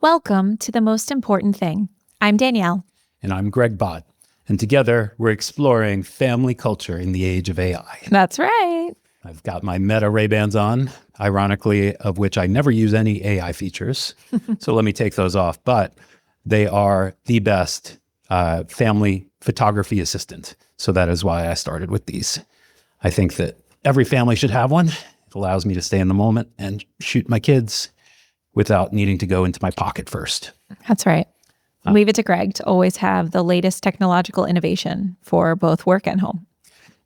Welcome to The Most Important Thing. I'm Danielle. And I'm Greg Bott. And together, we're exploring family culture in the age of AI. That's right. I've got my Meta Ray-Bans on, ironically, of which I never use any AI features. So let me take those off. But they are the best family photography assistant. So that is why I started with these. I think that every family should have one. It allows me to stay in the moment and shoot my kids without needing to go into my pocket first. That's right. Leave it to Greg to always have the latest technological innovation for both work and home.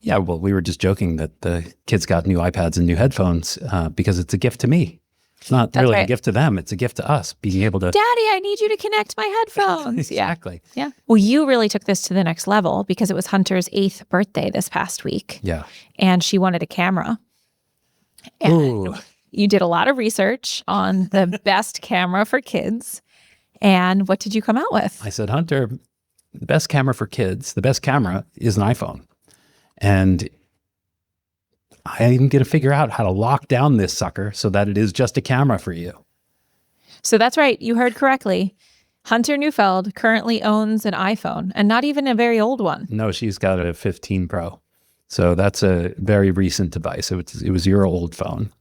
Yeah, well, we were just joking that the kids got new iPads and new headphones because it's a gift to me. It's not really a gift to them. It's a gift to us, being able to... Daddy, I need you to connect my headphones. Exactly. Yeah. Well, you really took this to the next level because it was Hunter's 8th birthday this past week. Yeah. And she wanted a camera. And Ooh. You did a lot of research on the best camera for kids. And what did you come out with? I said, Hunter, the best camera for kids, the best camera is an iPhone. And I'm going to figure out how to lock down this sucker so that it is just a camera for you. So that's right. You heard correctly. Hunter Neufeld currently owns an iPhone, and not even a very old one. No, she's got a 15 Pro. So that's a very recent device. It was your old phone.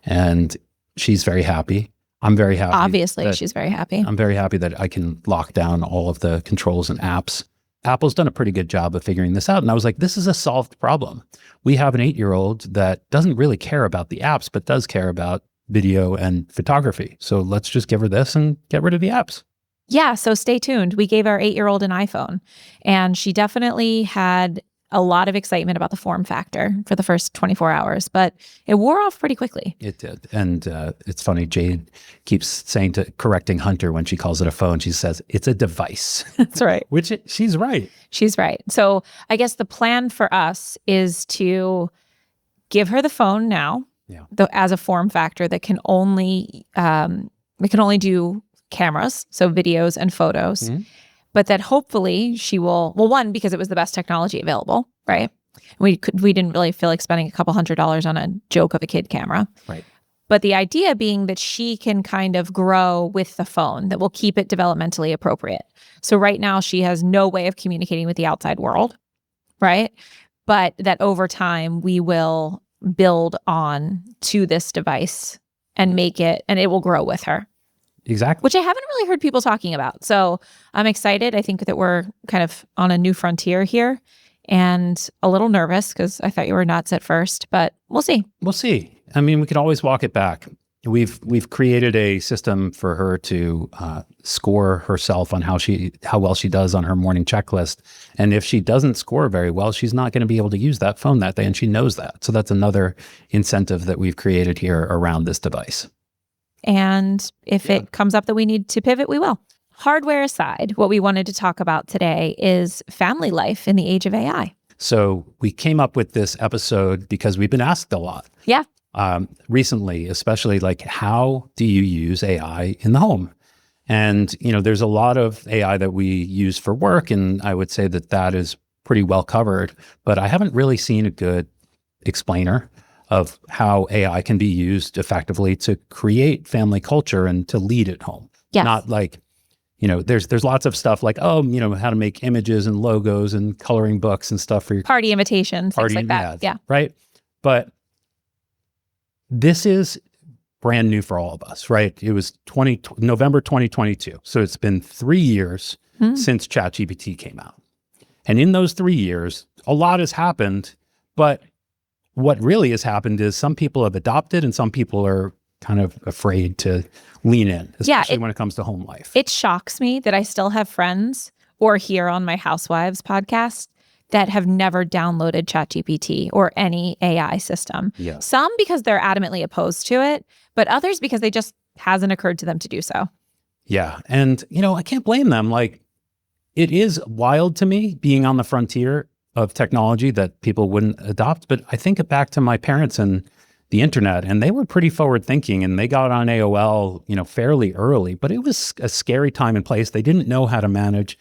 And she's very happy. I'm very happy. Obviously, she's very happy. I'm very happy that I can lock down all of the controls and apps. Apple's done a pretty good job of figuring this out. And I was like, this is a solved problem. We have an 8-year-old that doesn't really care about the apps, but does care about video and photography. So let's just give her this and get rid of the apps. Yeah, so stay tuned. We gave our 8-year-old an iPhone, and she definitely had a lot of excitement about the form factor for the first 24 hours, but it wore off pretty quickly. It did. And it's funny, Jade keeps correcting Hunter when she calls it a phone. She says, it's a device. That's right. She's right. She's right. So I guess the plan for us is to give her the phone now, as a form factor that can only do cameras, so videos and photos. Mm-hmm. But that hopefully she will, well, one, because it was the best technology available, right? We didn't really feel like spending a couple $100 on a joke of a kid camera. Right. But the idea being that she can kind of grow with the phone, that will keep it developmentally appropriate. So right now she has no way of communicating with the outside world, right? But that over time we will build on to this device and make it, and it will grow with her. Exactly. Which I haven't really heard people talking about. So I'm excited. I think that we're kind of on a new frontier here, and a little nervous because I thought you were nuts at first, but we'll see. We'll see. I mean, we can always walk it back. We've created a system for her to score herself on how well she does on her morning checklist. And if she doesn't score very well, she's not going to be able to use that phone that day, and she knows that. So that's another incentive that we've created here around this device. And if it comes up that we need to pivot, we will. Hardware aside, what we wanted to talk about today is family life in the age of AI. So we came up with this episode because we've been asked a lot. Yeah. Recently, especially like, how do you use AI in the home? And, there's a lot of AI that we use for work, and I would say that is pretty well covered, but I haven't really seen a good explainer of how AI can be used effectively to create family culture and to lead at home. Yes. Not like, there's lots of stuff like, how to make images and logos and coloring books and stuff for your party invitations, things like that. Yeah. Right. But this is brand new for all of us, right? It was November 2022. So it's been 3 years since ChatGPT came out. And in those 3 years, a lot has happened, but what really has happened is some people have adopted and some people are kind of afraid to lean in, especially when it comes to home life. It shocks me that I still have friends or here on my Housewives podcast that have never downloaded ChatGPT or any AI system. Yeah. Some because they're adamantly opposed to it, but others because they just hasn't occurred to them to do so. Yeah. And, I can't blame them. Like, it is wild to me being on the frontier of technology that people wouldn't adopt. But I think back to my parents and the internet, and they were pretty forward thinking, and they got on AOL, fairly early, but it was a scary time and place. They didn't know how to manage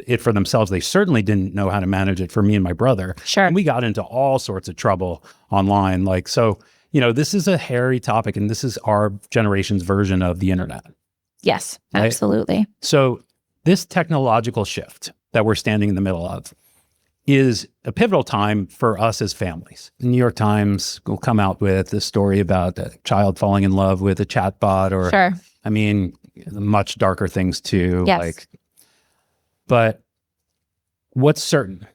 it for themselves. They certainly didn't know how to manage it for me and my brother. Sure. And we got into all sorts of trouble online. This is a hairy topic, and this is our generation's version of the internet. Yes, right? absolutely. So this technological shift that we're standing in the middle of is a pivotal time for us as families. The New York Times will come out with a story about a child falling in love with a chatbot, or, Sure. I mean, much darker things too. Yes. But what's certain,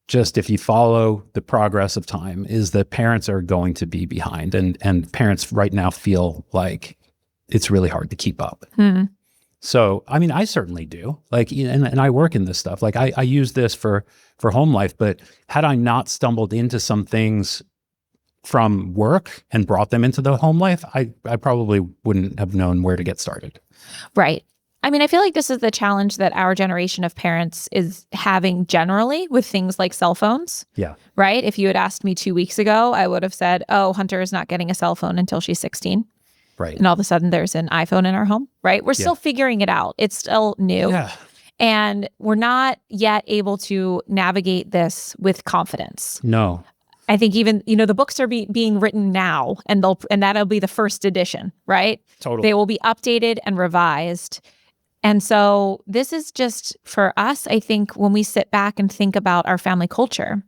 just if you follow the progress of time, is that parents are going to be behind, and parents right now feel like it's really hard to keep up. So, I mean, I certainly do. Like, and I work in this stuff. Like, I use this for home life. But had I not stumbled into some things from work and brought them into the home life, I probably wouldn't have known where to get started. Right. I mean, I feel like this is the challenge that our generation of parents is having generally with things like cell phones. Yeah. Right? If you had asked me 2 weeks ago, I would have said, oh, Hunter is not getting a cell phone until she's 16. Right. And all of a sudden there's an iPhone in our home, right? We're still figuring it out. It's still new. Yeah. And we're not yet able to navigate this with confidence. No. I think even, the books are being written now, and that'll be the first edition, right? Totally. They will be updated and revised. And so this is just for us, I think, when we sit back and think about our family culture,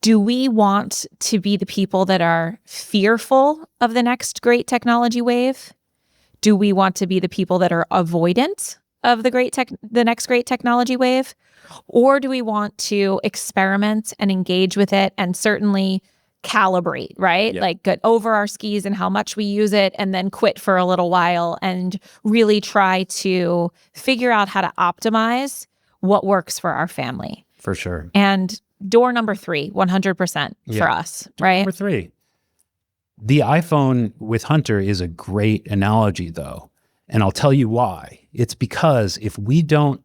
do we want to be the people that are fearful of the next great technology wave? Do we want to be the people that are avoidant of the next great technology wave? Or do we want to experiment and engage with it and certainly calibrate, right? Yep. Like get over our skis and how much we use it and then quit for a little while and really try to figure out how to optimize what works for our family. For sure. And door number 3, 100% for us, right? Number 3. The iPhone with Hunter is a great analogy, though. And I'll tell you why. It's because if we don't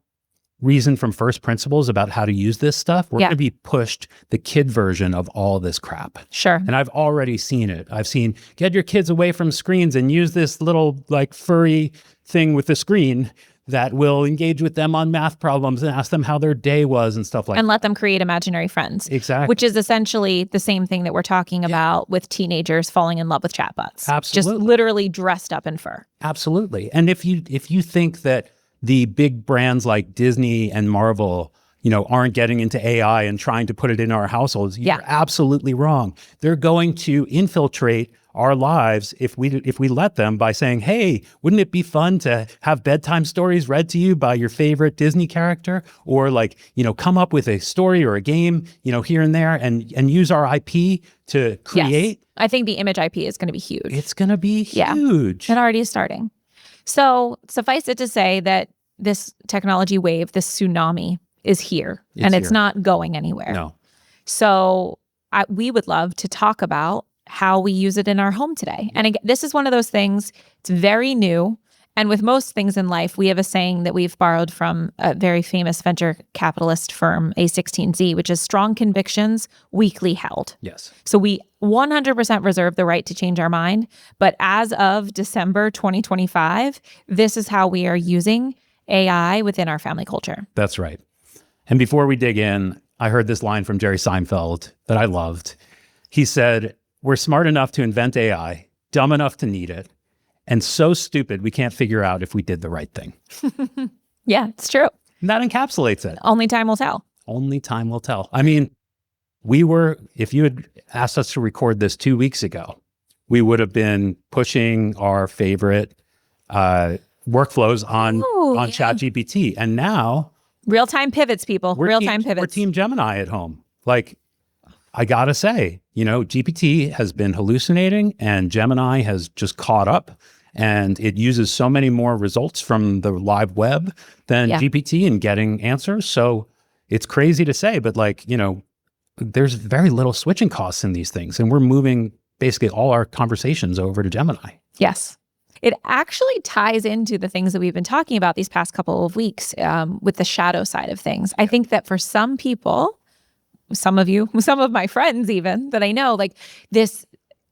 reason from first principles about how to use this stuff, we're going to be pushed the kid version of all this crap. Sure. And I've already seen it. I've seen, get your kids away from screens and use this little like furry thing with the screen that will engage with them on math problems and ask them how their day was and stuff like that. And let them create imaginary friends. Exactly. Which is essentially the same thing that we're talking about with teenagers falling in love with chatbots. Absolutely. Just literally dressed up in fur. Absolutely. And if you think that the big brands like Disney and Marvel, aren't getting into AI and trying to put it in our households, you're absolutely wrong. They're going to infiltrate our lives if we let them by saying, hey, wouldn't it be fun to have bedtime stories read to you by your favorite Disney character? Or come up with a story or a game, here and there and use our IP to create. Yes. I think the image IP is going to be huge. It's going to be huge. It already is starting. So suffice it to say that this technology wave, this tsunami is here and it's not going anywhere. No. So we would love to talk about how we use it in our home today. And again, this is one of those things, it's very new. And with most things in life, we have a saying that we've borrowed from a very famous venture capitalist firm, A16Z, which is strong convictions, weakly held. Yes. So we 100% reserve the right to change our mind. But as of December 2025, this is how we are using AI within our family culture. That's right. And before we dig in, I heard this line from Jerry Seinfeld that I loved. He said, "We're smart enough to invent AI, dumb enough to need it, and so stupid we can't figure out if we did the right thing." Yeah, it's true. And that encapsulates it. Only time will tell. Only time will tell. I mean, if you had asked us to record this 2 weeks ago, we would have been pushing our favorite workflows on ChatGPT. And now... Real-time pivots, people. Real-time pivots. We're Team Gemini at home. Like, I gotta say, GPT has been hallucinating and Gemini has just caught up, and it uses so many more results from the live web than GPT in getting answers. So it's crazy to say, but there's very little switching costs in these things. And we're moving basically all our conversations over to Gemini. Yes. It actually ties into the things that we've been talking about these past couple of weeks with the shadow side of things. I think that for some people, some of my friends even that I know, like this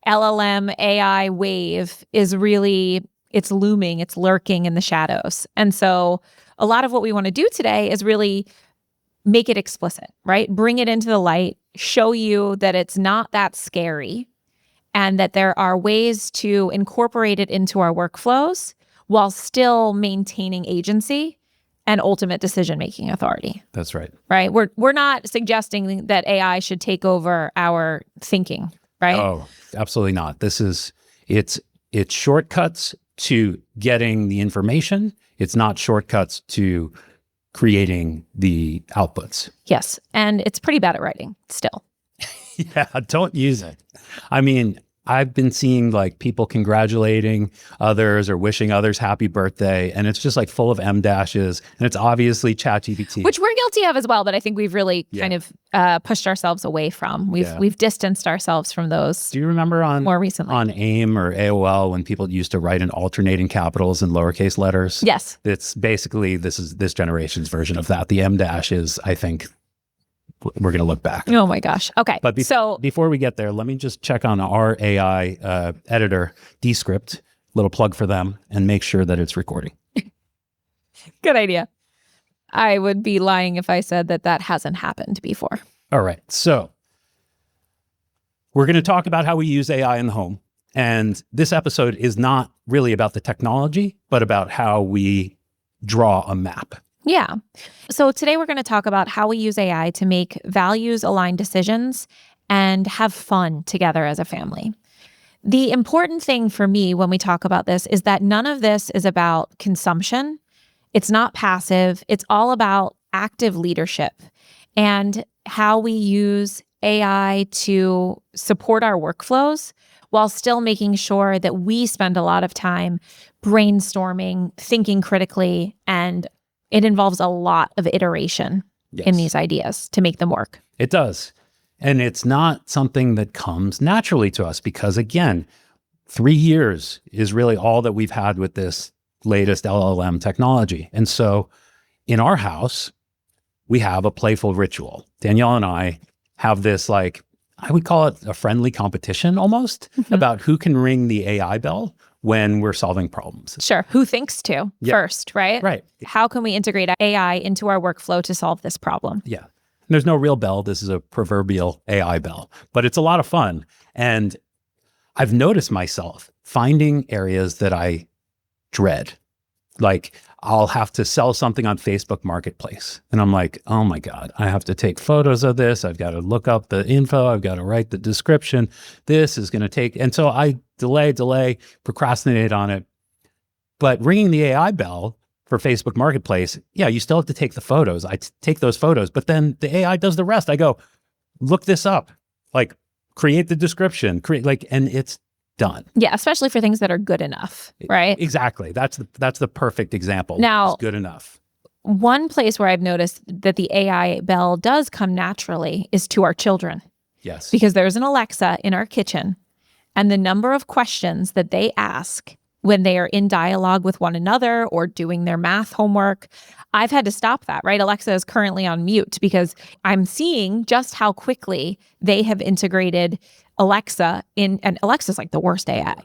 LLM AI wave is really, it's looming, it's lurking in the shadows. And so a lot of what we want to do today is really make it explicit, right? Bring it into the light, show you that it's not that scary and that there are ways to incorporate it into our workflows while still maintaining agency and ultimate decision-making authority. That's right. Right? We're not suggesting that AI should take over our thinking, right? Oh, absolutely not. It's shortcuts to getting the information. It's not shortcuts to creating the outputs. Yes. And it's pretty bad at writing still. Yeah, don't use it. I mean, I've been seeing like people congratulating others or wishing others happy birthday, and it's just like full of M dashes, and it's obviously ChatGPT, which we're guilty of as well. But I think we've really kind of pushed ourselves away from. We've distanced ourselves from those. Do you remember more recently on AIM or AOL when people used to write in alternating capitals and lowercase letters? Yes, it's basically this generation's version of that. The M dash is, I think, we're going to look back. Oh my gosh. Okay. But before we get there, let me just check on our AI editor, Descript, little plug for them, and make sure that it's recording. Good idea. I would be lying if I said that hasn't happened before. All right. So we're going to talk about how we use AI in the home. And this episode is not really about the technology, but about how we draw a map. Yeah. So today we're going to talk about how we use AI to make values-aligned decisions and have fun together as a family. The important thing for me when we talk about this is that none of this is about consumption. It's not passive. It's all about active leadership and how we use AI to support our workflows while still making sure that we spend a lot of time brainstorming, thinking critically, and it involves a lot of iteration in these ideas to make them work. It does. And it's not something that comes naturally to us because, again, 3 years is really all that we've had with this latest LLM technology. And so in our house, we have a playful ritual. Danielle and I have this, like, I would call it a friendly competition almost about who can ring the AI bell when we're solving problems. Sure. Who thinks to first, right? Right. How can we integrate AI into our workflow to solve this problem? Yeah. There's no real bell. This is a proverbial AI bell, but it's a lot of fun. And I've noticed myself finding areas that I dread. Like I'll have to sell something on Facebook Marketplace. And I'm like, oh my God, I have to take photos of this. I've got to look up the info. I've got to write the description. This is going to take, and so I delay, procrastinate on it. But ringing the AI bell for Facebook Marketplace, yeah, you still have to take the photos. I take those photos, but then the AI does the rest. I go, look this up, like create the description, and it's done. Yeah, especially for things that are good enough, right? Exactly. That's the perfect example. Now, it's good enough. One place where I've noticed that the AI bell does come naturally is to our children. Yes. Because there's an Alexa in our kitchen, and the number of questions that they ask when they are in dialogue with one another or doing their math homework, I've had to stop that, right? Alexa is currently on mute because I'm seeing just how quickly they have integrated Alexa in, and Alexa's like the worst AI.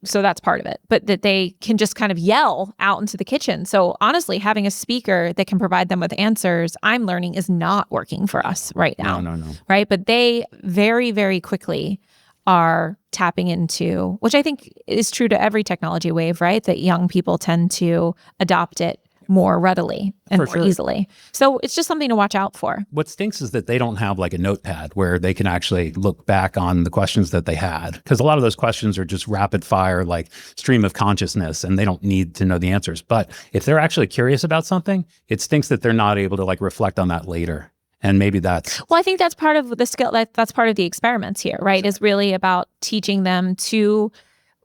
So that's part of it, but that they can just kind of yell out into the kitchen. So honestly, having a speaker that can provide them with answers, I'm learning is not working for us right now. No. Right? But they very, very quickly are tapping into, which I think is true to every technology wave, right? That young people tend to adopt it more readily and more easily. So it's just something to watch out for. What stinks is that they don't have like a notepad where they can actually look back on the questions that they had. Because a lot of those questions are just rapid fire, like stream of consciousness, and they don't need to know the answers. But if they're actually curious about something, it stinks that they're not able to like reflect on that later. And maybe that's... Well, I think that's part of the skill, that's part of the experiments here, right? Is really about teaching them to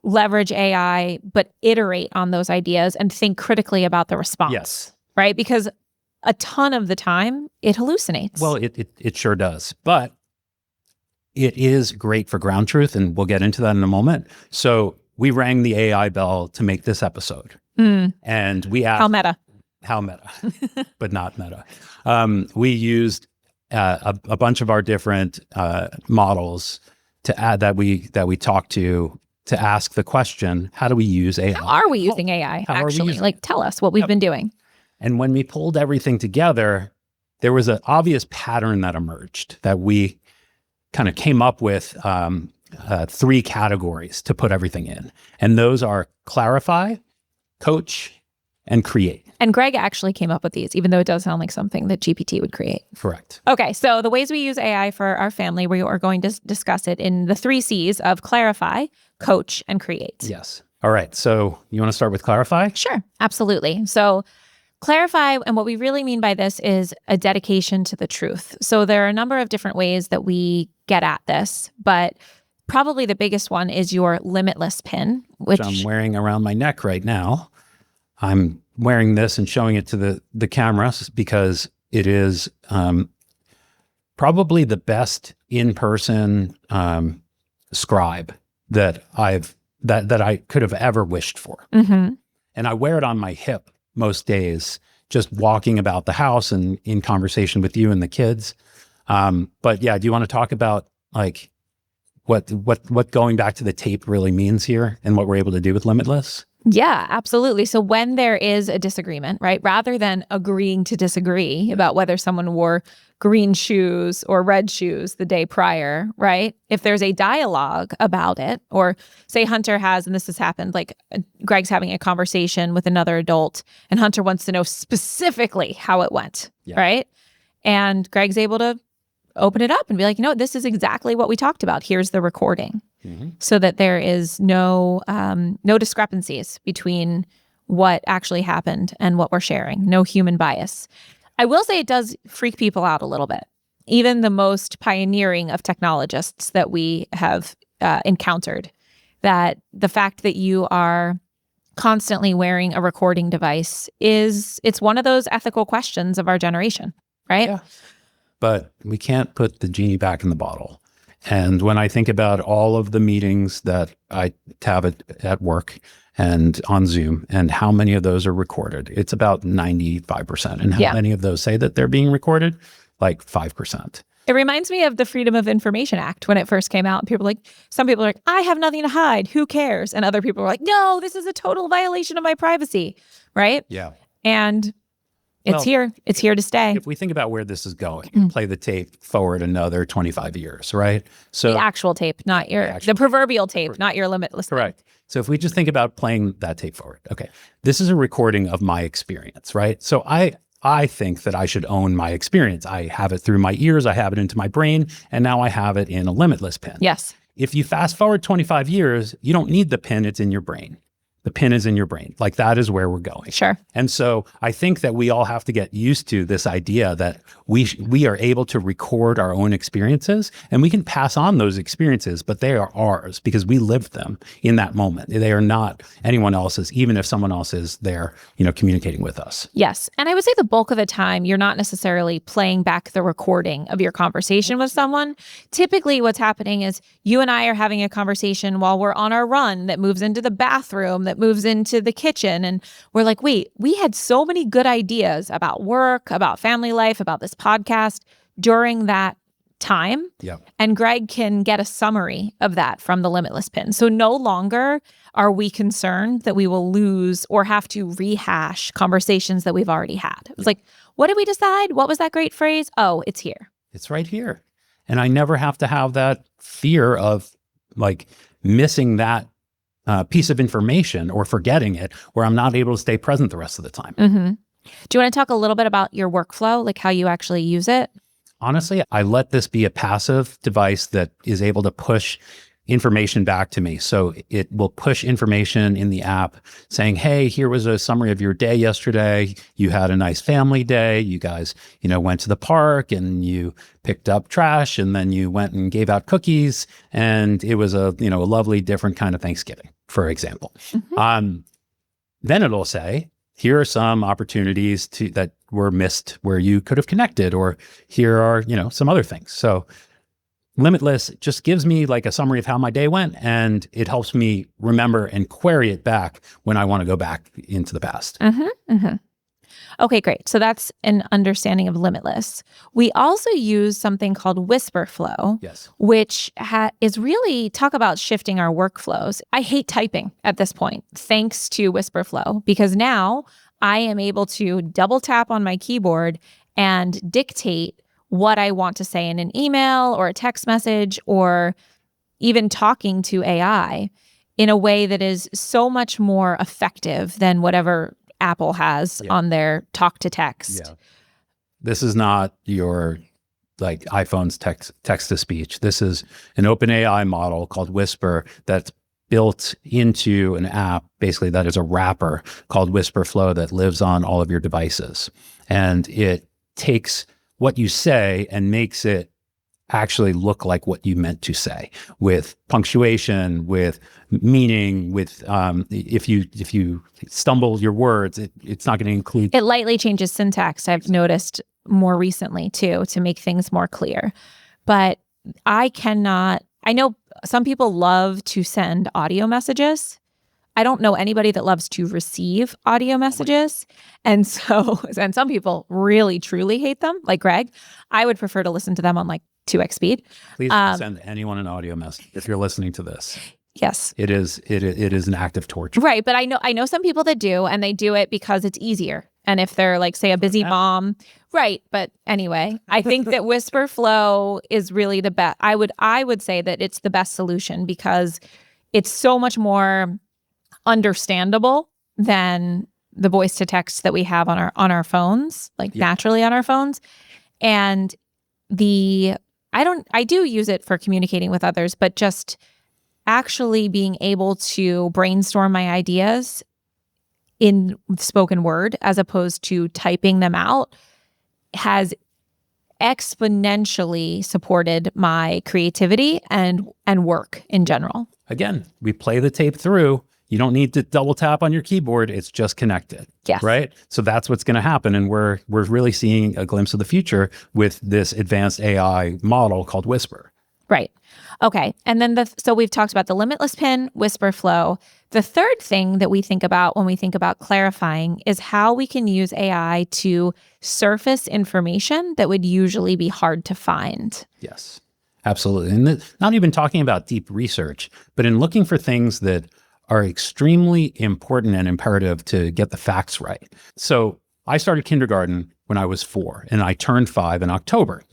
leverage AI, but iterate on those ideas and think critically about the response. Yes. Right? Because a ton of the time, it hallucinates. Well, it sure does. But it is great for ground truth, and we'll get into that in a moment. So we rang the AI bell to make this episode. And we asked... How meta, but not meta. We used a bunch of our different models to add that we talked to ask the question, how do we use AI? How are we using AI, actually? Like, tell us what we've been doing. And when we pulled everything together, there was an obvious pattern that emerged that we kind of came up with 3 categories to put everything in. And those are clarify, coach, and create. And Greg actually came up with these, even though it does sound like something that GPT would create. Correct. Okay, so the ways we use AI for our family, we are going to discuss it in the 3 C's of clarify, coach, and create. Yes. All right. So you want to start with clarify? Sure, absolutely. So clarify, and what we really mean by this is a dedication to the truth. So there are a number of different ways that we get at this, but probably the biggest one is your limitless pin, which I'm wearing around my neck right now. I'm wearing this and showing it to the camera because it is probably the best in-person scribe that I could have ever wished for. Mm-hmm. And I wear it on my hip most days, just walking about the house and in conversation with you and the kids. But yeah, do you want to talk about like what going back to the tape really means here and what we're able to do with Limitless? Yeah, absolutely. So when there is a disagreement, right, rather than agreeing to disagree about whether someone wore green shoes or red shoes the day prior, right? If there's a dialogue about it, or say Hunter has, and this has happened, like Greg's having a conversation with another adult and Hunter wants to know specifically how it went, right? And Greg's able to open it up and be like, this is exactly what we talked about. Here's the recording. Mm-hmm. So that there is no discrepancies between what actually happened and what we're sharing. No human bias. I will say it does freak people out a little bit. Even the most pioneering of technologists that we have encountered, that the fact that you are constantly wearing a recording device it's one of those ethical questions of our generation, right? Yeah. But we can't put the genie back in the bottle. And when I think about all of the meetings that I have at work and on Zoom, and how many of those are recorded, it's about 95%. And how many of those say that they're being recorded? Like 5%. It reminds me of the Freedom of Information Act when it first came out. Some people are like, I have nothing to hide. Who cares? And other people are like, no, this is a total violation of my privacy. Right? Yeah. And it's here. It's here to stay. If we think about where this is going, play the tape forward another 25 years, right? So the actual tape, not the proverbial tape, not your limitless. Correct. So if we just think about playing that tape forward, okay, this is a recording of my experience, right? So I think that I should own my experience. I have it through my ears, I have it into my brain, and now I have it in a limitless pin. Yes. If you fast forward 25 years, you don't need the pin, it's in your brain. The pin is in your brain. Like that is where we're going. Sure. And so I think that we all have to get used to this idea that we are able to record our own experiences and we can pass on those experiences, but they are ours because we lived them in that moment. They are not anyone else's, even if someone else is there, communicating with us. Yes. And I would say the bulk of the time, you're not necessarily playing back the recording of your conversation with someone. Typically what's happening is you and I are having a conversation while we're on our run that moves into the bathroom, that moves into the kitchen. And we're like, wait, we had so many good ideas about work, about family life, about this podcast during that time. Yeah. And Greg can get a summary of that from the Limitless pin. So no longer are we concerned that we will lose or have to rehash conversations that we've already had. It was like, what did we decide? What was that great phrase? Oh, it's here. It's right here. And I never have to have that fear of like missing that piece of information or forgetting it where I'm not able to stay present the rest of the time. Mm-hmm. Do you want to talk a little bit about your workflow, like how you actually use it? Honestly, I let this be a passive device that is able to push information back to me. So it will push information in the app saying, hey, here was a summary of your day yesterday. You had a nice family day. You guys, went to the park and you picked up trash and then you went and gave out cookies. And it was a lovely, different kind of Thanksgiving, for example. Mm-hmm. Then it'll say, here are some opportunities that were missed where you could have connected, or here are, some other things. So Limitless just gives me like a summary of how my day went, and it helps me remember and query it back when I want to go back into the past. Mm-hmm, mm-hmm. Okay, great. So that's an understanding of Limitless. We also use something called Whisper Flow, yes, which is really talk about shifting our workflows. I hate typing at this point, thanks to Whisper Flow, because now I am able to double tap on my keyboard and dictate what I want to say in an email or a text message or even talking to AI in a way that is so much more effective than whatever Apple has on their talk to text. Yeah. This is not your like iPhone's text to speech. This is an OpenAI model called Whisper that's built into an app, basically that is a wrapper called Whisper Flow that lives on all of your devices. And it takes what you say and makes it actually look like what you meant to say, with punctuation, with meaning, with if you stumble your words, it's not going to include. It lightly changes syntax, I've noticed more recently too, to make things more clear. But I know some people love to send audio messages. I don't know anybody that loves to receive audio messages. And some people really, truly hate them, like Greg. I would prefer to listen to them on like 2x speed. Please don't send anyone an audio message if you're listening to this. Yes. It is an act of torture. Right. But I know some people that do, and they do it because it's easier. And if they're like, say, a busy mom, right. But anyway, I think that Whisper Flow is really the best. I would say that it's the best solution because it's so much more understandable than the voice to text that we have on our phones, like naturally on our phones. And I do use it for communicating with others, but just actually being able to brainstorm my ideas in spoken word as opposed to typing them out has exponentially supported my creativity and work in general. Again, we play the tape through. You don't need to double tap on your keyboard. It's just connected. Yes. Right? So that's what's going to happen. And we're really seeing a glimpse of the future with this advanced AI model called Whisper. Right. Okay. And then so we've talked about the Limitless Pen, Whisper Flow. The third thing that we think about when we think about clarifying is how we can use AI to surface information that would usually be hard to find. Yes, absolutely. And not even talking about deep research, but in looking for things that are extremely important and imperative to get the facts right. So I started kindergarten when I was 4 and I turned 5 in October.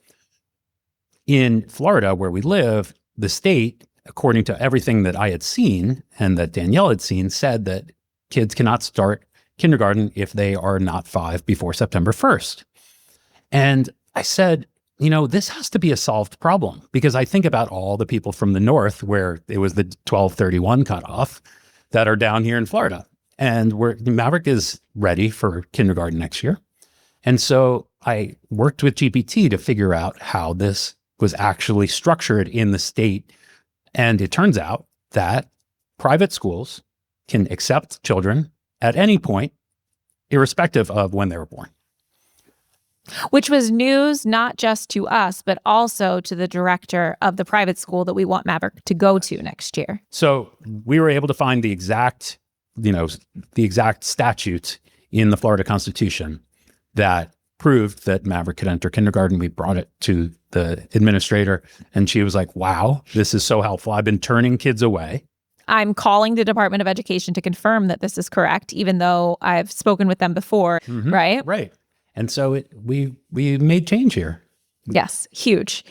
In Florida, where we live, the state, according to everything that I had seen and that Danielle had seen, said that kids cannot start kindergarten if they are not 5 before September 1st. And I said, this has to be a solved problem because I think about all the people from the north where it was the 12/31 cutoff that are down here in Florida. And Maverick is ready for kindergarten next year. And so I worked with GPT to figure out how this was actually structured in the state. And it turns out that private schools can accept children at any point, irrespective of when they were born. Which was news not just to us, but also to the director of the private school that we want Maverick to go to next year. So we were able to find the exact statute in the Florida Constitution that proved that Maverick could enter kindergarten. We brought it to the administrator and she was like, wow, this is so helpful. I've been turning kids away. I'm calling the Department of Education to confirm that this is correct, even though I've spoken with them before, right? Right. And so we made change here. Yes, huge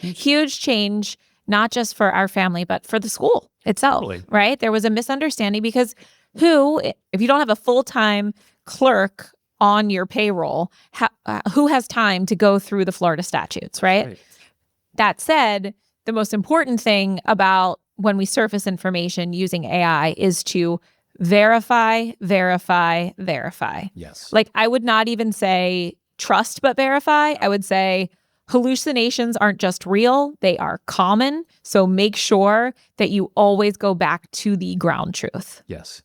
change, not just for our family, but for the school itself, right? There was a misunderstanding because if you don't have a full-time clerk on your payroll, who has time to go through the Florida statutes, right? That said, the most important thing about when we surface information using AI is to verify, verify, verify. Yes. Like I would not even say trust but verify. I would say hallucinations aren't just real, they are common. So make sure that you always go back to the ground truth. Yes.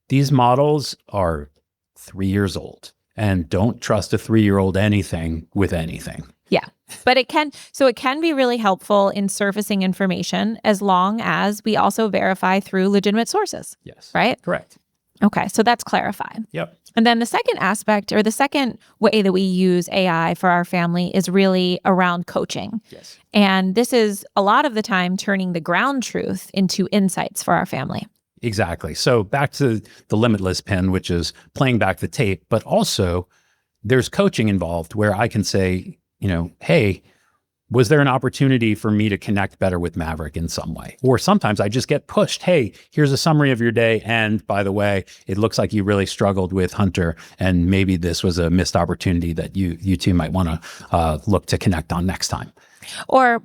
These models are 3 years old and don't trust a 3-year-old anything with anything. Yeah. But it can be really helpful in surfacing information as long as we also verify through legitimate sources. Yes. Right? Correct. Okay. So that's clarify. Yep. And then the second aspect or the second way that we use AI for our family is really around coaching. Yes. And this is a lot of the time turning the ground truth into insights for our family. Exactly. So back to the Limitless Pen, which is playing back the tape, but also there's coaching involved where I can say, hey, was there an opportunity for me to connect better with Maverick in some way? Or sometimes I just get pushed, hey, here's a summary of your day. And by the way, it looks like you really struggled with Hunter. And maybe this was a missed opportunity that you two might want to look to connect on next time. Or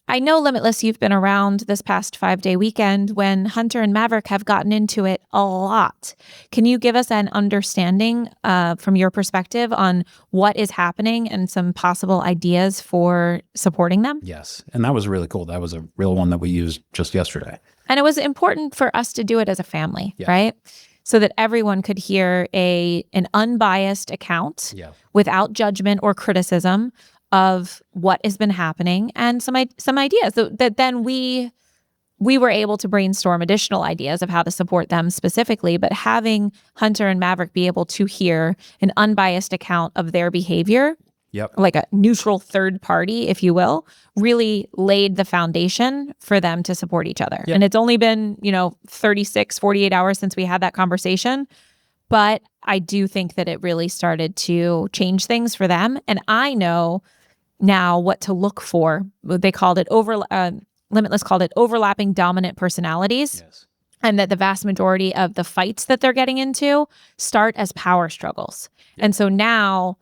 I know, Limitless, you've been around this past 5-day weekend when Hunter and Maverick have gotten into it a lot. Can you give us an understanding from your perspective on what is happening and some possible ideas for supporting them? Yes. And that was really cool. That was a real one that we used just yesterday. And it was important for us to do it as a family, right? So that everyone could hear an unbiased account without judgment or criticism of what has been happening, and some ideas that then we were able to brainstorm additional ideas of how to support them specifically. But having Hunter and Maverick be able to hear an unbiased account of their behavior, like a neutral third party, if you will, really laid the foundation for them to support each other. And it's only been 36, 48 hours since we had that conversation. But I do think that it really started to change things for them. And I know now what to look for. They called it Limitless called it overlapping dominant personalities. And that the vast majority of the fights that they're getting into start as power struggles. And so now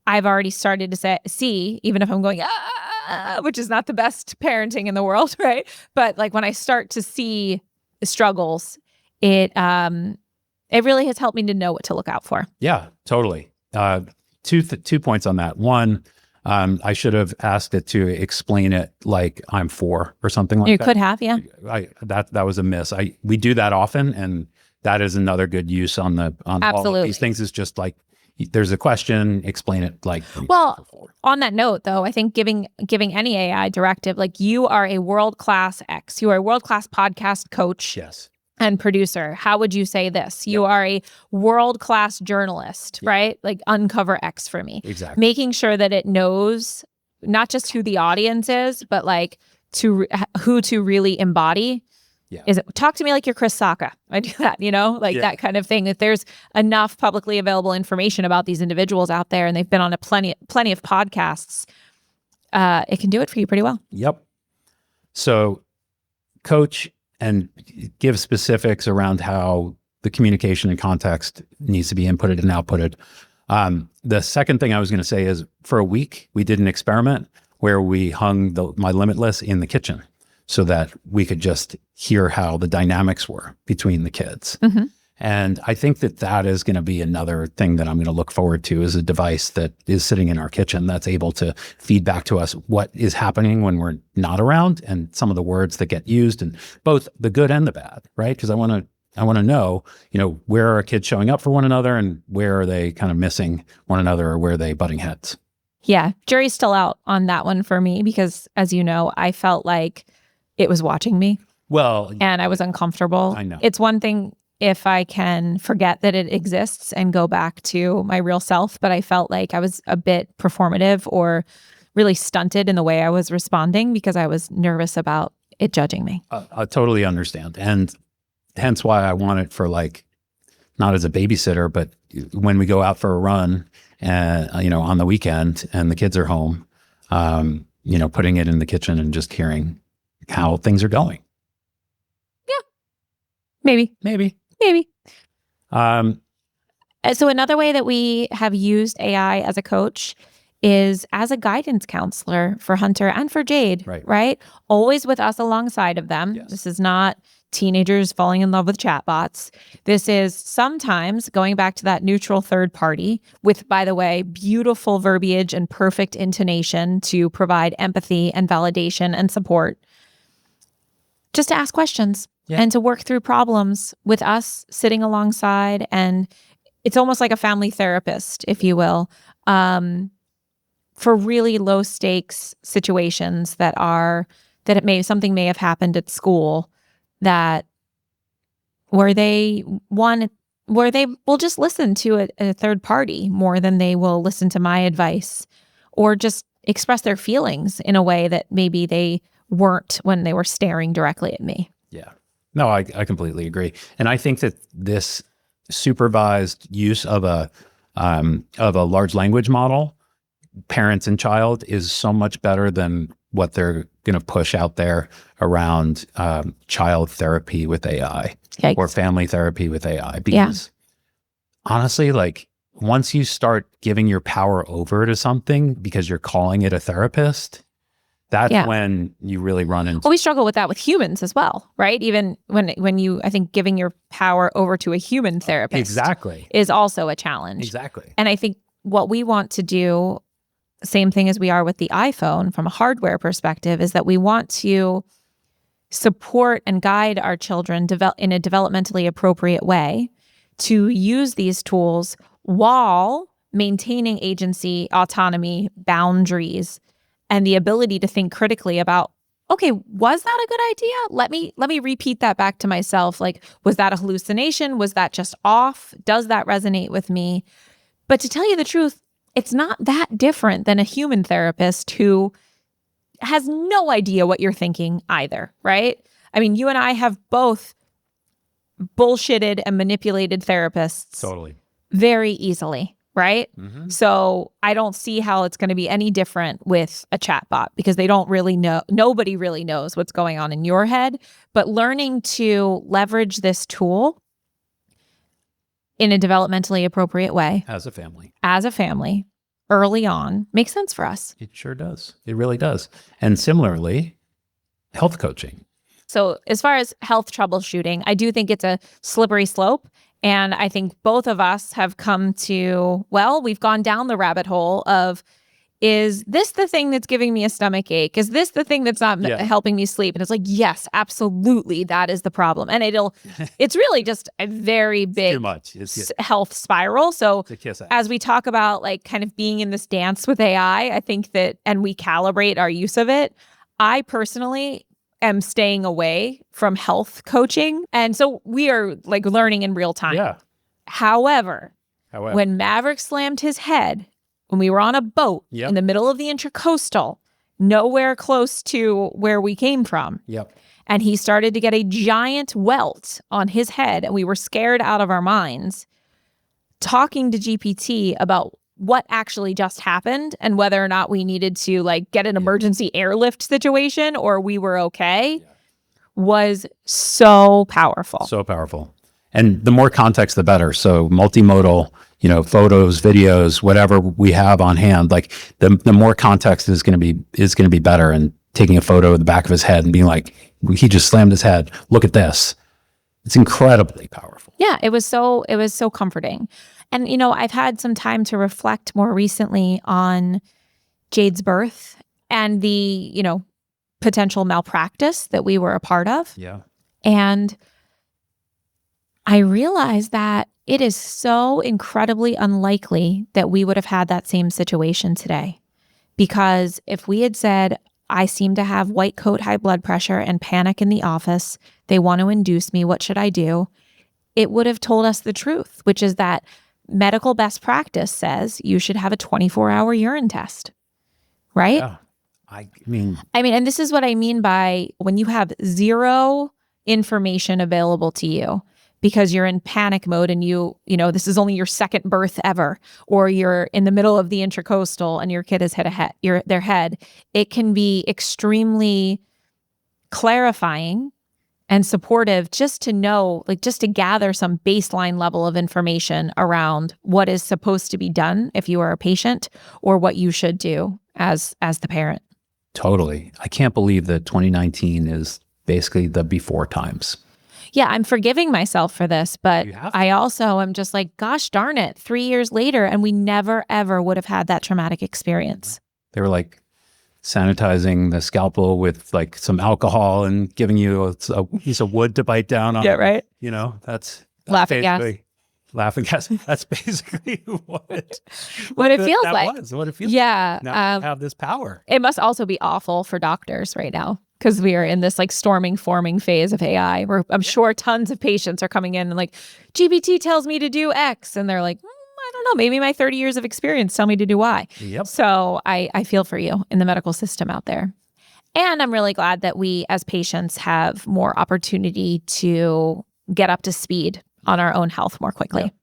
I've already started to see, even if I'm going, which is not the best parenting in the world, right? But like when I start to see the struggles, it really has helped me to know what to look out for. Yeah, totally. 2 points on that. One, I should have asked it to explain it like I'm 4 or something like that. You could have, yeah. That was a miss. We do that often, and that is another good use on all of these things. Is just like there's a question, explain it like. Well, on that note, though, I think giving any AI directive, like you are a world-class X, you are a world-class podcast coach. Yes. And producer, how would you say this? You are a world-class journalist, right? Like uncover X for me. Exactly. Making sure that it knows not just who the audience is, but like who to really embody. Is it talk to me like you're Chris Sacca? I do that, that kind of thing. If there's enough publicly available information about these individuals out there and they've been on plenty of podcasts, it can do it for you pretty well. Yep. So coach and give specifics around how the communication and context needs to be inputted and outputted. The second thing I was going to say is for a week, we did an experiment where we hung my Limitless in the kitchen so that we could just hear how the dynamics were between the kids. Mm-hmm. And I think that is going to be another thing that I'm going to look forward to, is a device that is sitting in our kitchen that's able to feed back to us what is happening when we're not around and some of the words that get used, and both the good and the bad, right? Because I want to know, where are our kids showing up for one another and where are they kind of missing one another, or where are they butting heads? Yeah, jury's still out on that one for me because, as you know, I felt like it was watching me. Well, and I was uncomfortable. I know. It's one thing if I can forget that it exists and go back to my real self, but I felt like I was a bit performative or really stunted in the way I was responding because I was nervous about it judging me. I totally understand. And hence why I want it for not as a babysitter, but when we go out for a run, on the weekend and the kids are home, putting it in the kitchen and just hearing how things are going. Yeah, maybe. So another way that we have used AI as a coach is as a guidance counselor for Hunter and for Jade, right? Always with us alongside of them. Yes. This is not teenagers falling in love with chatbots. This is sometimes going back to that neutral third party with, by the way, beautiful verbiage and perfect intonation to provide empathy and validation and support. Just to ask questions. Yeah. And to work through problems with us sitting alongside. And it's almost like a family therapist, if you will, for really low stakes situations something may have happened at school where they will just listen to a third party more than they will listen to my advice, or just express their feelings in a way that maybe they weren't when they were staring directly at me. Yeah. No, I completely agree. And I think that this supervised use of a large language model, parents and child, is so much better than what they're going to push out there around child therapy with AI. Yikes. Or family therapy with AI. Because honestly, like once you start giving your power over to something because you're calling it a therapist, that's when you really run into. Well, we struggle with that with humans as well, right? Even when you, I think giving your power over to a human therapist is also a challenge. Exactly. And I think what we want to do, same thing as we are with the iPhone from a hardware perspective, is that we want to support and guide our children in a developmentally appropriate way to use these tools while maintaining agency, autonomy, boundaries, and the ability to think critically about, okay, was that a good idea? Let me repeat that back to myself. Like, was that a hallucination? Was that just off? Does that resonate with me? But to tell you the truth, it's not that different than a human therapist who has no idea what you're thinking either, right? I mean, you and I have both bullshitted and manipulated therapists very easily. Right? Mm-hmm. So I don't see how it's going to be any different with a chatbot because they don't really know. Nobody really knows what's going on in your head. But learning to leverage this tool in a developmentally appropriate way as a family early on makes sense for us. It sure does. It really does. And similarly, health coaching. So as far as health troubleshooting, I do think it's a slippery slope. And I think both of us have come to, well, we've gone down the rabbit hole of, is this the thing that's giving me a stomach ache? Is this the thing that's not helping me sleep? And it's like, yes, absolutely, that is the problem. And it's really just a very big too much. Health spiral. So as we talk about like kind of being in this dance with AI, I think that, and we calibrate our use of it, I personally am staying away from health coaching. And so we are like learning in real time. Yeah. However, when Maverick slammed his head, when we were on a boat in the middle of the Intracoastal, nowhere close to where we came from. And he started to get a giant welt on his head and we were scared out of our minds, talking to GPT about what actually just happened and whether or not we needed to like get an emergency airlift situation or we were okay was so powerful. So powerful. And the more context, the better. So multimodal, photos, videos, whatever we have on hand, like the more context is going to be better. And taking a photo of the back of his head and being like, he just slammed his head. Look at this. It's incredibly powerful. Yeah, it was so comforting. And, I've had some time to reflect more recently on Jade's birth and the, potential malpractice that we were a part of. Yeah. And I realized that it is so incredibly unlikely that we would have had that same situation today. Because if we had said, I seem to have white coat high blood pressure and panic in the office, they want to induce me, what should I do? It would have told us the truth, which is that medical best practice says you should have a 24-hour urine test, right? Yeah. I mean, and this is what I mean by when you have zero information available to you because you're in panic mode and this is only your second birth ever, or you're in the middle of the Intracoastal and your kid has hit their head, it can be extremely clarifying and supportive just to know, like just to gather some baseline level of information around what is supposed to be done if you are a patient or what you should do as the parent. Totally. I can't believe that 2019 is basically the before times. Yeah, I'm forgiving myself for this, but I also am just like, gosh darn it, 3 years later, and we never, ever would have had that traumatic experience. They were like sanitizing the scalpel with like some alcohol and giving you a piece of wood to bite down on. Yeah, right. That's laughing gas. Laughing gas. That's basically what it feels like. What it feels yeah, like. Now have this power. It must also be awful for doctors right now because we are in this like forming phase of AI where I'm sure tons of patients are coming in and like, GPT tells me to do X. And they're like, I don't know, maybe my 30 years of experience tell me to do Y. Yep. So I feel for you in the medical system out there. And I'm really glad that we as patients have more opportunity to get up to speed on our own health more quickly. Yep.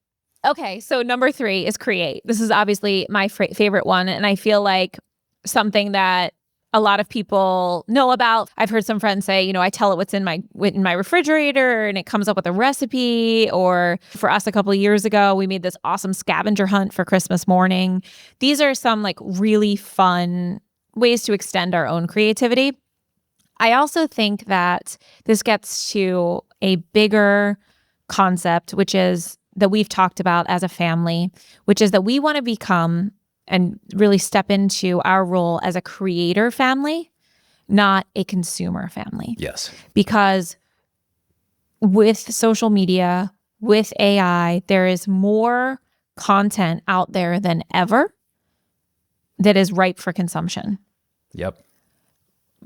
Okay, so number 3 is create. This is obviously my favorite one. And I feel like something that a lot of people know about. I've heard some friends say, I tell it what's in my refrigerator and it comes up with a recipe. Or for us a couple of years ago, we made this awesome scavenger hunt for Christmas morning. These are some like really fun ways to extend our own creativity. I also think that this gets to a bigger concept, which is that we've talked about as a family, which is that we want to become and really step into our role as a creator family, not a consumer family. Yes. Because with social media, with AI, there is more content out there than ever that is ripe for consumption. Yep.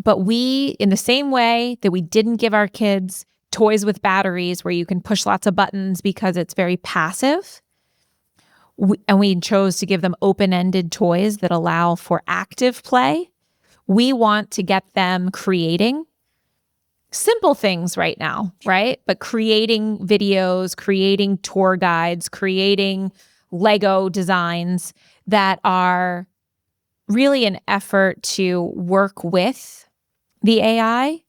But we, in the same way that we didn't give our kids toys with batteries where you can push lots of buttons because it's very passive, and we chose to give them open-ended toys that allow for active play. We want to get them creating simple things right now, right? But creating videos, creating tour guides, creating Lego designs that are really an effort to work with the AI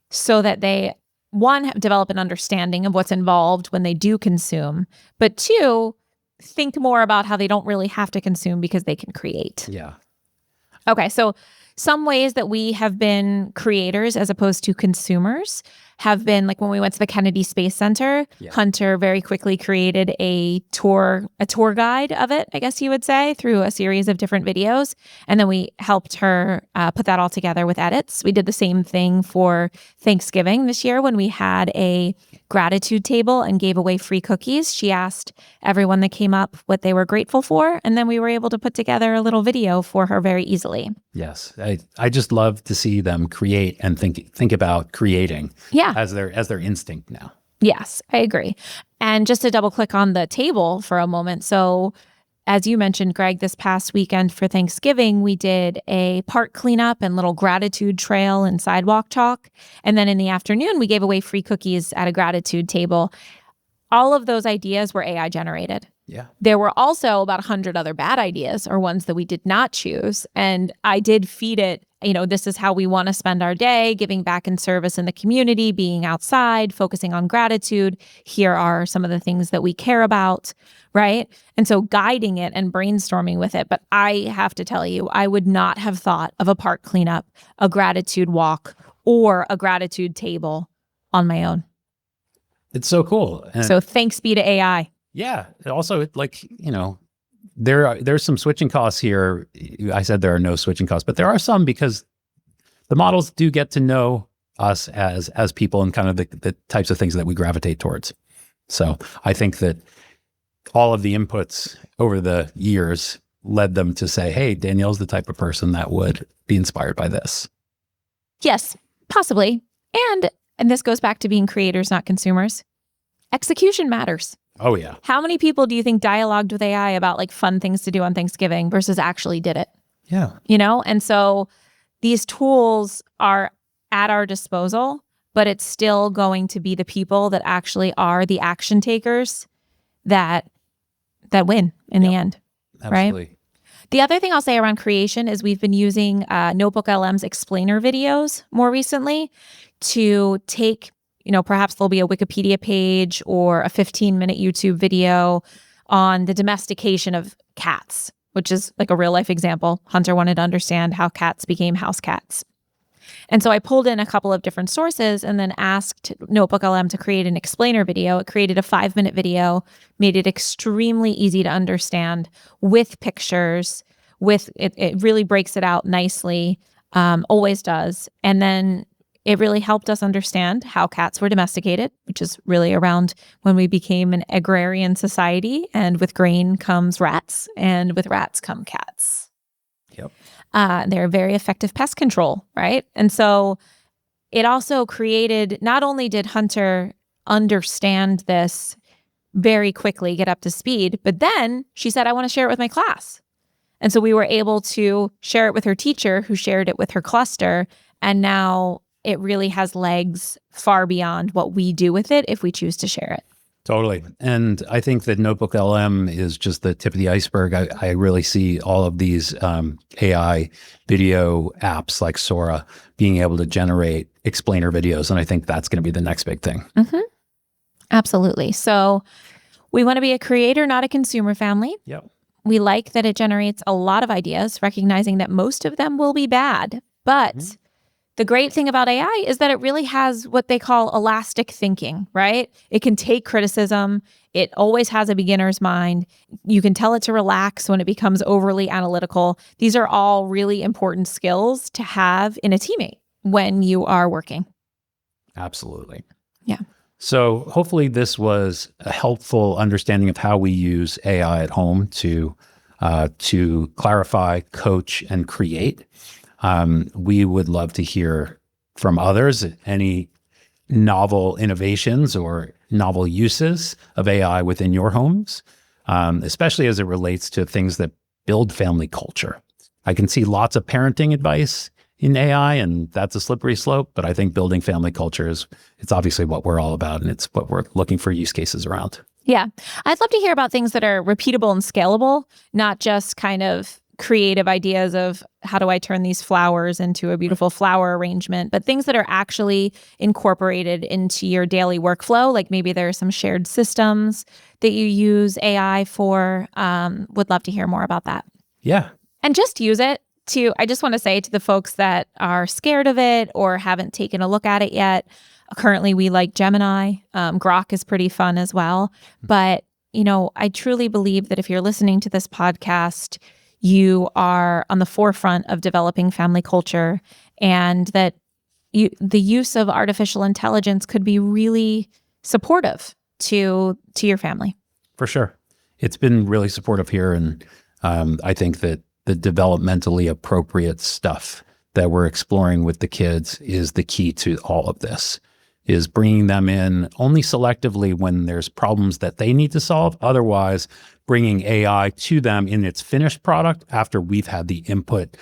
so that they, one, develop an understanding of what's involved when they do consume, but two, think more about how they don't really have to consume because they can create. Yeah. Okay, so some ways that we have been creators as opposed to consumers have been like when we went to the Kennedy Space Center, Hunter very quickly created a tour guide of it, I guess you would say, through a series of different videos. And then we helped her put that all together with edits. We did the same thing for Thanksgiving this year when we had a gratitude table and gave away free cookies. She asked everyone that came up what they were grateful for, and then we were able to put together a little video for her very easily. Yes. I just love to see them create and think about creating as their instinct now. Yes, I agree. And just to double click on the table for a moment. So as you mentioned, Greg, this past weekend for Thanksgiving, we did a park cleanup and little gratitude trail and sidewalk talk. And then in the afternoon, we gave away free cookies at a gratitude table. All of those ideas were AI generated. Yeah. There were also about 100 other bad ideas or ones that we did not choose. And I did feed it, this is how we want to spend our day, giving back in service in the community, being outside, focusing on gratitude. Here are some of the things that we care about, right? And so guiding it and brainstorming with it. But I have to tell you, I would not have thought of a park cleanup, a gratitude walk, or a gratitude table on my own. It's so cool. And so thanks be to AI. Yeah. Also, there's some switching costs here. I said there are no switching costs, but there are some because the models do get to know us as people and kind of the types of things that we gravitate towards. So I think that all of the inputs over the years led them to say, hey, Danielle's the type of person that would be inspired by this. Yes, possibly. And this goes back to being creators, not consumers. Execution matters. Oh, yeah. How many people do you think dialogued with AI about like fun things to do on Thanksgiving versus actually did it? Yeah. And so these tools are at our disposal, but it's still going to be the people that actually are the action takers that win in the end. Absolutely. Right? The other thing I'll say around creation is we've been using NotebookLM's explainer videos more recently to take, perhaps there'll be a Wikipedia page or a 15-minute YouTube video on the domestication of cats, which is like a real life example. Hunter wanted to understand how cats became house cats. And so I pulled in a couple of different sources and then asked NotebookLM to create an explainer video. It created a 5-minute video, made it extremely easy to understand with pictures, it really breaks it out nicely, always does. And then it really helped us understand how cats were domesticated, which is really around when we became an agrarian society. And with grain comes rats, and with rats come cats. Yep. They're very effective pest control, right? And so it also created, not only did Hunter understand this very quickly, get up to speed, but then she said, I want to share it with my class. And so we were able to share it with her teacher, who shared it with her cluster. And now it really has legs far beyond what we do with it if we choose to share it. Totally. And I think that NotebookLM is just the tip of the iceberg. I really see all of these AI video apps like Sora being able to generate explainer videos. And I think that's going to be the next big thing. Mm-hmm. Absolutely. So we want to be a creator, not a consumer family. Yep. We like that it generates a lot of ideas, recognizing that most of them will be bad. But the great thing about AI is that it really has what they call elastic thinking, right? It can take criticism. It always has a beginner's mind. You can tell it to relax when it becomes overly analytical. These are all really important skills to have in a teammate when you are working. Absolutely. Yeah. So hopefully this was a helpful understanding of how we use AI at home to clarify, coach, and create. We would love to hear from others any novel innovations or novel uses of AI within your homes, especially as it relates to things that build family culture. I can see lots of parenting advice in AI, and that's a slippery slope, but I think building family culture it's obviously what we're all about, and it's what we're looking for use cases around. Yeah. I'd love to hear about things that are repeatable and scalable, not just kind of creative ideas of how do I turn these flowers into a beautiful flower arrangement, but things that are actually incorporated into your daily workflow. Like maybe there are some shared systems that you use AI for. Would love to hear more about that. Yeah. And just use it I just want to say to the folks that are scared of it or haven't taken a look at it yet, currently we like Gemini. Grok is pretty fun as well. But, I truly believe that if you're listening to this podcast, you are on the forefront of developing family culture, and that the use of artificial intelligence could be really supportive to your family. For sure. It's been really supportive here. And I think that the developmentally appropriate stuff that we're exploring with the kids is the key to all of this, is bringing them in only selectively when there's problems that they need to solve. Otherwise, bringing AI to them in its finished product after we've had the input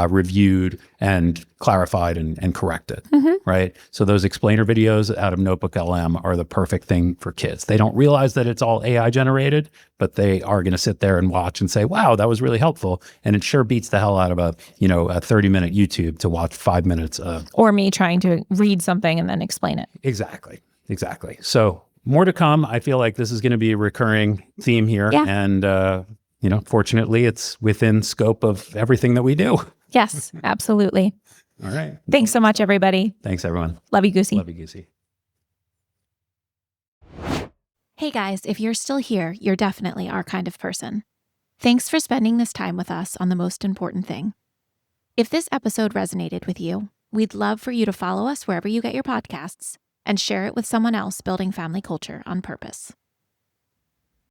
reviewed and clarified and corrected, right? So those explainer videos out of NotebookLM are the perfect thing for kids. They don't realize that it's all AI generated, but they are going to sit there and watch and say, wow, that was really helpful. And it sure beats the hell out of a 30-minute YouTube to watch 5 minutes of. Or me trying to read something and then explain it. Exactly. So more to come. I feel like this is going to be a recurring theme here. Yeah. And, fortunately, it's within scope of everything that we do. Yes, absolutely. All right. Thanks so much, everybody. Thanks, everyone. Love you, Goosey. Love you, Goosey. Hey, guys, if you're still here, you're definitely our kind of person. Thanks for spending this time with us on the most important thing. If this episode resonated with you, we'd love for you to follow us wherever you get your podcasts and share it with someone else building family culture on purpose.